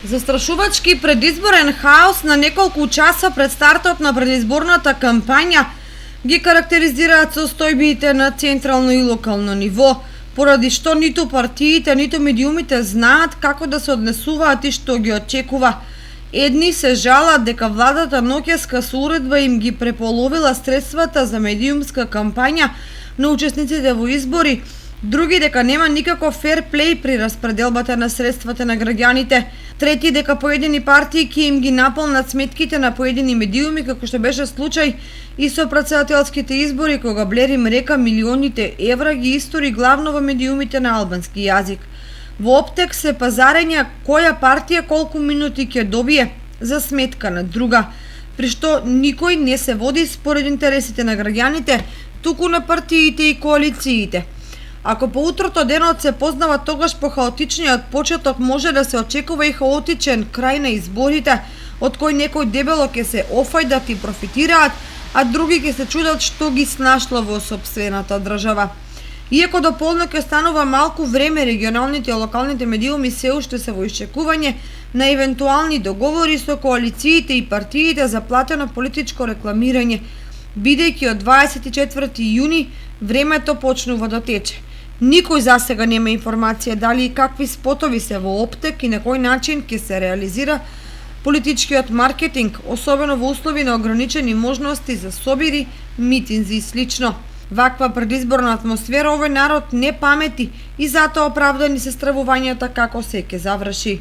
Застрашувачки предизборен хаос на неколку часа пред стартот на предизборната кампања ги карактеризираат состојбите на централно и локално ниво, поради што ниту партиите, ниту медиумите знаат како да се однесуваат и што ги очекува. Едни се жалат дека владата ноќеска со уредба им ги преполовила средствата за медиумска кампања на учесниците во избори, други дека нема никаков фер плей при распределбата на средствата на граѓаните, трети дека поедини партии ќе им ги наполнат сметките на поедини медиуми, како што беше случај и со претседателските избори, кога Блер им река милионите евра ги истори главно во медиумите на албански јазик. Во оптек се пазарења која партија колку минути ќе добие за сметка на друга, при што никој не се води според интересите на граѓаните, туку на партиите и коалициите. Ако по утрото денот се познава, тогаш по хаотичниот почеток може да се очекува и хаотичен крај на изборите, од кој некој дебело ќе се офајдат и профитираат, а други ќе се чудат што ги снашло во сопствената држава. Иако до полнок останува малку време, регионалните и локалните медиуми се уште се во исчекување на евентуални договори со коалициите и партиите за платено политичко рекламирање, бидејќи од 24 јуни времето почнува да тече. Никој засега нема информација дали и какви спотови се во оптек и на кој начин ќе се реализира политичкиот маркетинг, особено во услови на ограничени можности за собири, митинзи и слично. Ваква предизборна атмосфера овој народ не памети и затоа оправдани се стравувањата како се ќе заврши.